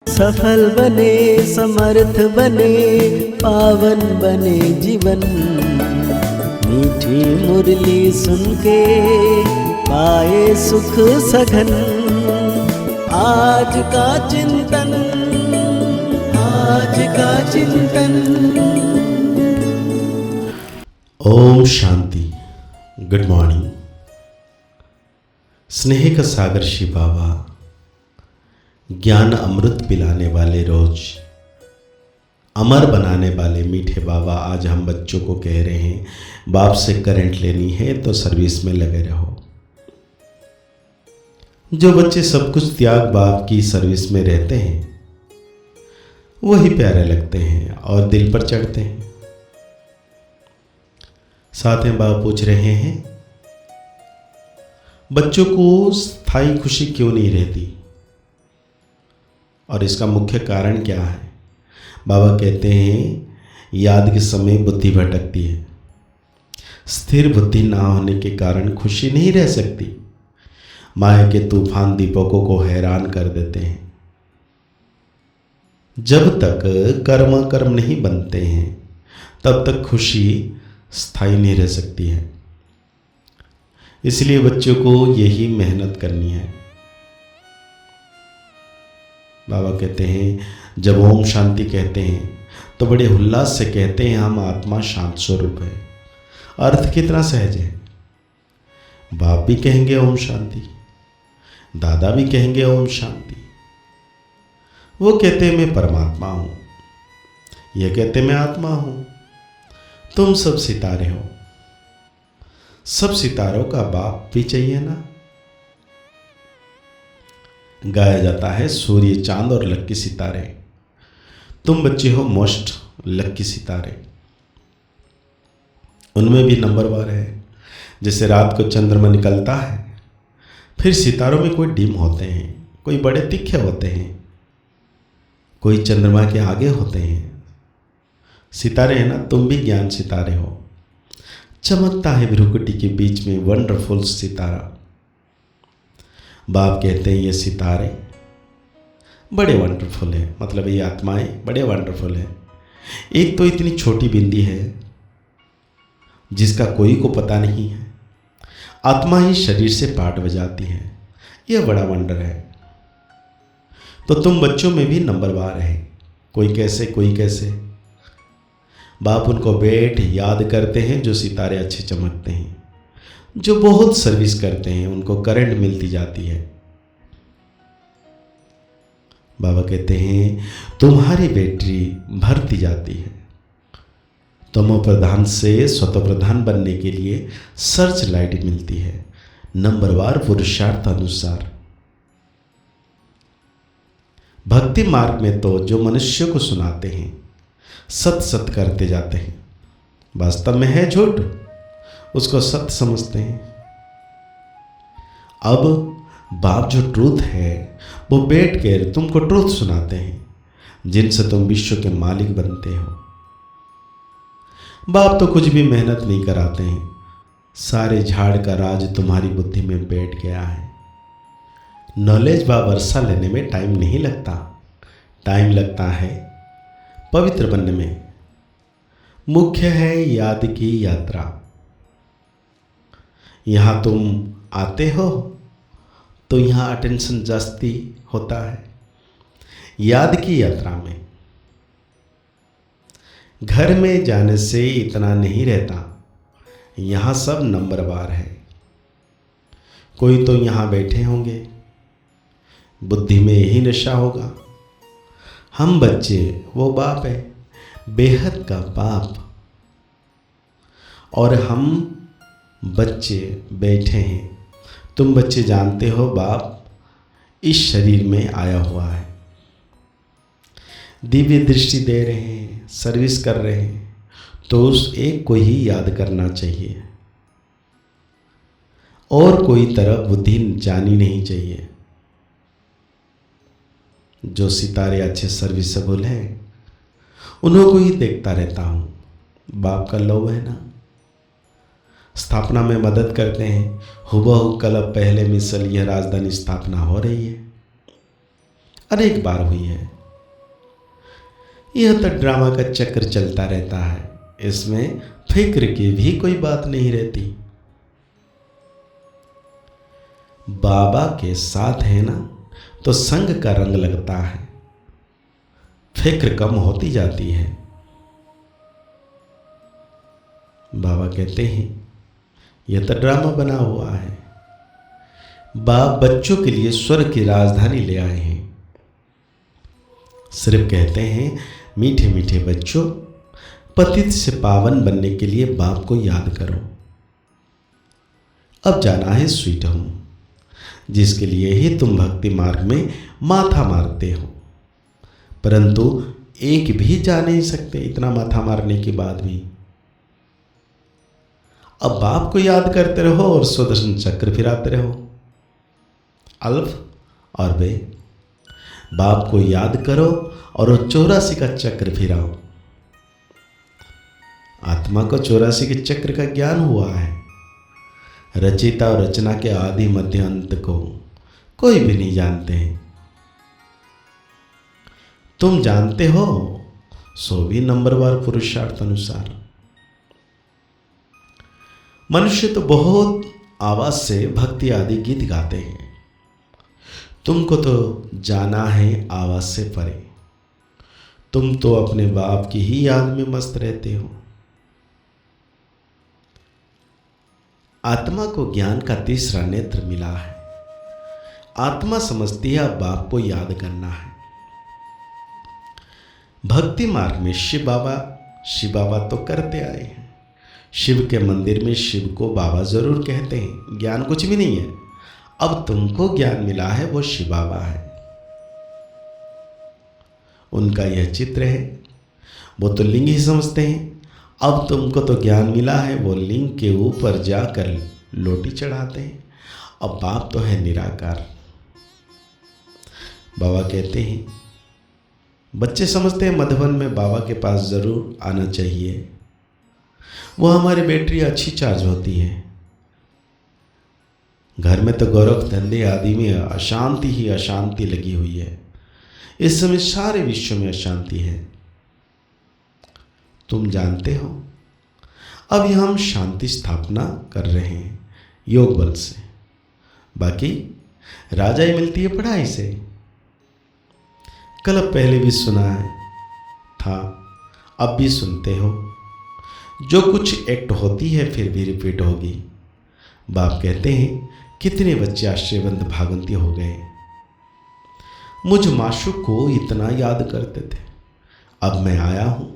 सफल बने, समर्थ बने, पावन बने जीवन। मीठी मुरली सुन के पाए सुख सघन। आज का चिंतन, आज का चिंतन। ओम शांति। Good morning. स्नेह का सागर शिव बाबा, ज्ञान अमृत पिलाने वाले, रोज अमर बनाने वाले मीठे बाबा, आज हम बच्चों को कह रहे हैं बाप से करंट लेनी है तो सर्विस में लगे रहो। जो बच्चे सब कुछ त्याग बाप की सर्विस में रहते हैं वही प्यारे लगते हैं और दिल पर चढ़ते हैं। साथ में बाबा पूछ रहे हैं बच्चों को स्थायी खुशी क्यों नहीं रहती और इसका मुख्य कारण क्या है। बाबा कहते हैं याद के समय बुद्धि भटकती है। स्थिर बुद्धि ना होने के कारण खुशी नहीं रह सकती। माया के तूफान दीपकों को हैरान कर देते हैं। जब तक कर्म नहीं बनते हैं तब तक खुशी स्थायी नहीं रह सकती है। इसलिए बच्चों को यही मेहनत करनी है। बाबा कहते हैं जब ओम शांति कहते हैं तो बड़े उल्लास से कहते हैं हम आत्मा शांत स्वरूप है। अर्थ कितना सहज है। बाप भी कहेंगे ओम शांति, दादा भी कहेंगे ओम शांति। वो कहते हैं मैं परमात्मा हूं, यह कहते मैं आत्मा हूं। तुम सब सितारे हो। सब सितारों का बाप भी चाहिए ना। गाया जाता है सूर्य, चांद और लक्की सितारे। तुम बच्चे हो मोस्ट लक्की सितारे। उनमें भी नंबरवार है। जैसे रात को चंद्रमा निकलता है, फिर सितारों में कोई डिम होते हैं, कोई बड़े तीखे होते हैं, कोई चंद्रमा के आगे होते हैं। सितारे हैं ना, तुम भी ज्ञान सितारे हो। चमकता है भ्रुकुटी के बीच में वंडरफुल सितारा। बाप कहते हैं ये सितारे बड़े वंडरफुल है, मतलब ये आत्माएं बड़े वंडरफुल है। एक तो इतनी छोटी बिंदी है जिसका कोई को पता नहीं है। आत्मा ही शरीर से पाठ बजाती है, यह बड़ा वंडर है। तो तुम बच्चों में भी नंबरवार है, कोई कैसे कोई कैसे। बाप उनको बैठ याद करते हैं जो सितारे अच्छे चमकते हैं, जो बहुत सर्विस करते हैं, उनको करंट मिलती जाती है। बाबा कहते हैं तुम्हारी बैटरी भरती जाती है। तमो प्रधान से स्वतः प्रधान बनने के लिए सर्च लाइट मिलती है, नंबरवार पुरुषार्थ अनुसार। भक्ति मार्ग में तो जो मनुष्य को सुनाते हैं सत सत करते जाते हैं, वास्तव में है झूठ, उसको सत्य समझते हैं। अब बाप जो ट्रूथ है वो बैठ कर तुमको ट्रूथ सुनाते हैं, जिनसे तुम विश्व के मालिक बनते हो। बाप तो कुछ भी मेहनत नहीं कराते हैं, सारे झाड़ का राज तुम्हारी बुद्धि में बैठ गया है। नॉलेज बा वर्षा लेने में टाइम नहीं लगता, टाइम लगता है पवित्र बनने में। मुख्य है याद की यात्रा। यहाँ तुम आते हो तो यहाँ अटेंशन जास्ती होता है याद की यात्रा में। घर में जाने से इतना नहीं रहता, यहाँ सब नंबरवार है। कोई तो यहाँ बैठे होंगे, बुद्धि में यही नशा होगा, हम बच्चे वो बाप है, बेहद का बाप, और हम बच्चे बैठे हैं। तुम बच्चे जानते हो बाप इस शरीर में आया हुआ है, दिव्य दृष्टि दे रहे हैं, सर्विस कर रहे हैं, तो उस एक को ही याद करना चाहिए और कोई तरफ बुद्धि जानी नहीं चाहिए। जो सितारे अच्छे सर्विसेबल हैं उन्हों को ही देखता रहता हूँ। बाप का लव है ना, स्थापना में मदद करते हैं। हुबहू कल पहले मिसल यह राजधानी स्थापना हो रही है। अनेक बार हुई है। यह तो ड्रामा का चक्र चलता रहता है, इसमें फिक्र की भी कोई बात नहीं रहती। बाबा के साथ है ना तो संग का रंग लगता है, फिक्र कम होती जाती है। बाबा कहते हैं यह तो ड्रामा बना हुआ है। बाप बच्चों के लिए स्वर्ग की राजधानी ले आए हैं। सिर्फ कहते हैं मीठे मीठे बच्चों, पतित से पावन बनने के लिए बाप को याद करो। अब जाना है स्वीट होम, जिसके लिए ही तुम भक्ति मार्ग में माथा मारते हो, परंतु एक भी जा नहीं सकते इतना माथा मारने के बाद भी। अब बाप को याद करते रहो और सुदर्शन चक्र फिराते रहो। अल्फ और बे, बाप को याद करो और 84 का चक्र फिराओ। आत्मा को 84 के चक्र का ज्ञान हुआ है। रचयिता और रचना के आदि मध्य अंत को कोई भी नहीं जानते हैं। तुम जानते हो सो भी नंबरवार पुरुषार्थ अनुसार। मनुष्य तो बहुत आवाज से भक्ति आदि गीत गाते हैं, तुमको तो जाना है आवाज से परे। तुम तो अपने बाप की ही याद में मस्त रहते हो। आत्मा को ज्ञान का तीसरा नेत्र मिला है। आत्मा समझती है अब बाप को याद करना है। भक्ति मार्ग में शिव बाबा तो करते आए हैं। शिव के मंदिर में शिव को बाबा जरूर कहते हैं, ज्ञान कुछ भी नहीं है। अब तुमको ज्ञान मिला है वो शिव बाबा है। उनका यह चित्र है, वो तो लिंग ही समझते हैं। अब तुमको तो ज्ञान मिला है, वो लिंग के ऊपर जाकर लोटी चढ़ाते हैं। अब बाप तो है निराकार। बाबा कहते हैं, बच्चे समझते हैं मधुबन में बाबा के पास जरूर आना चाहिए, वो हमारी बैटरी अच्छी चार्ज होती है। घर में तो गौरव धंधे आदि में अशांति ही अशांति लगी हुई है। इस समय सारे विश्व में अशांति है। तुम जानते हो अब यह हम शांति स्थापना कर रहे हैं योग बल से। बाकी राजाई मिलती है पढ़ाई से। कल पहले भी सुना है था, अब भी सुनते हो। जो कुछ एक्ट होती है फिर भी रिपीट होगी। बाप कहते हैं कितने बच्चे आश्रयबंद भागवती हो गए। मुझ माशूक को इतना याद करते थे, अब मैं आया हूं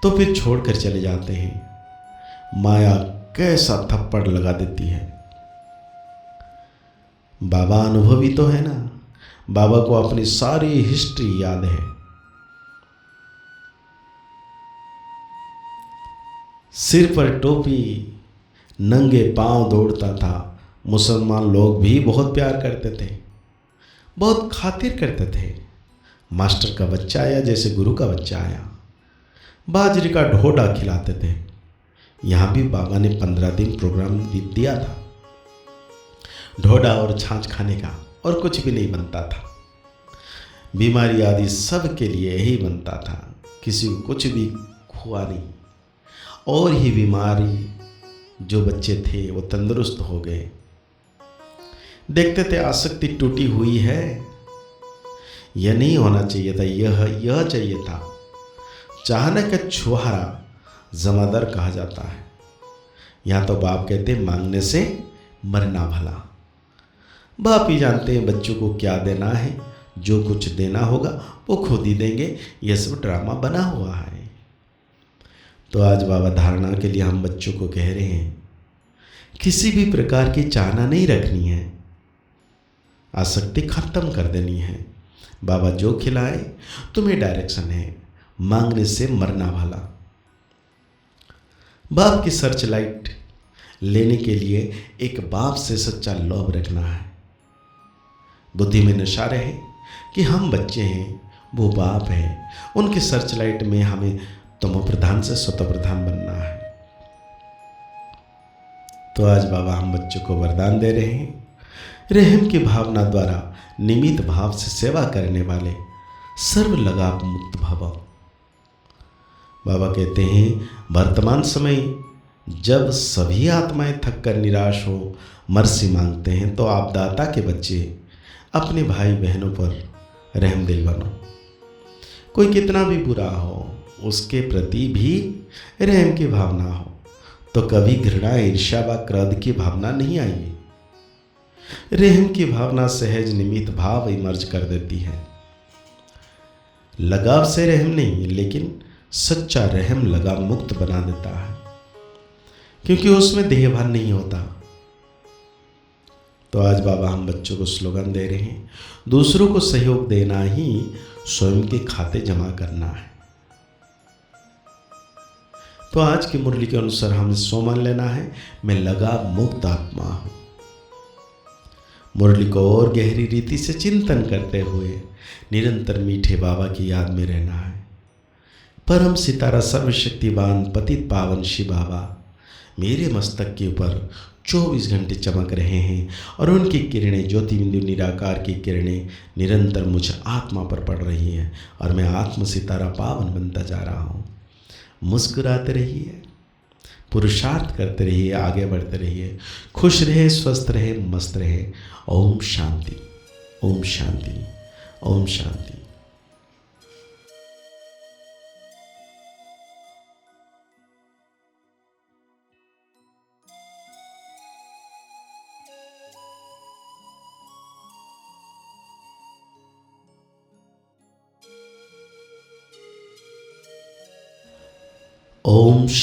तो फिर छोड़कर चले जाते हैं। माया कैसा थप्पड़ लगा देती है। बाबा अनुभवी तो है ना, बाबा को अपनी सारी हिस्ट्री याद है। सिर पर टोपी, नंगे पांव दौड़ता था। मुसलमान लोग भी बहुत प्यार करते थे, बहुत खातिर करते थे। मास्टर का बच्चा आया जैसे गुरु का बच्चा आया। बाजरे का ढोडा खिलाते थे। यहाँ भी बाबा ने 15 दिन प्रोग्राम दिया था, ढोडा और छाछ खाने का, और कुछ भी नहीं बनता था। बीमारी आदि सब के लिए यही बनता था, किसी को कुछ भी हुआ नहीं। और ही बीमारी जो बच्चे थे वो तंदुरुस्त हो गए। देखते थे आसक्ति टूटी हुई है, यह नहीं होना चाहिए था, यह चाहिए था। चाहने का छुहारा जमादार कहा जाता है। यहाँ तो बाप कहते मांगने से मरना भला। बाप ही जानते हैं बच्चों को क्या देना है। जो कुछ देना होगा वो खुद ही देंगे। यह सब ड्रामा बना हुआ है। तो आज बाबा धारणा के लिए हम बच्चों को कह रहे हैं, किसी भी प्रकार की चाहना नहीं रखनी है, आसक्ति खत्म कर देनी है। बाबा जो खिलाए तुम्हें डायरेक्शन है, मांगने से मरना भला। बाप की सर्च लाइट लेने के लिए एक बाप से सच्चा लोभ रखना है। बुद्धि में नशा रहे कि हम बच्चे हैं, वो बाप है, उनकी सर्च लाइट में हमें तमो प्रधान से स्वतः प्रधान बनना है। तो आज बाबा हम बच्चों को वरदान दे रहे हैं, रहम की भावना द्वारा निमित्त भाव से सेवा करने वाले सर्व लगाव मुक्त भव। बाबा कहते हैं वर्तमान समय जब सभी आत्माएं थक कर निराश हो मर्सी मांगते हैं तो आप दाता के बच्चे अपने भाई बहनों पर रहमदिल बनो। कोई कितना भी बुरा हो उसके प्रति भी रहम की भावना हो तो कभी घृणा ईर्ष्या व क्रोध की भावना नहीं आएगी। रहम की भावना सहज निमित्त भाव इमर्ज कर देती है। लगाव से रहम नहीं लेकिन सच्चा रहम लगाव मुक्त बना देता है, क्योंकि उसमें देहभान नहीं होता। तो आज बाबा हम बच्चों को स्लोगन दे रहे हैं, दूसरों को सहयोग देना ही स्वयं के खाते जमा करना है। तो आज की मुरली के अनुसार हमें सोमन लेना है, मैं लगाव मुक्त आत्मा हूं। मुरली को और गहरी रीति से चिंतन करते हुए निरंतर मीठे बाबा की याद में रहना है। परम सितारा सर्वशक्तिवान पतित पावन शिव बाबा मेरे मस्तक के ऊपर 24 घंटे चमक रहे हैं और उनकी किरणें ज्योति बिंदु निराकार की किरणें निरंतर मुझ आत्मा पर पड़ रही हैं और मैं आत्म सितारा पावन बनता जा रहा हूँ। मुस्कुराते रहिए, पुरुषार्थ करते रहिए, आगे बढ़ते रहिए, खुश रहे, स्वस्थ रहे, मस्त रहे। ओम शांति, ओम शांति, ओम शांति। ओम शांति।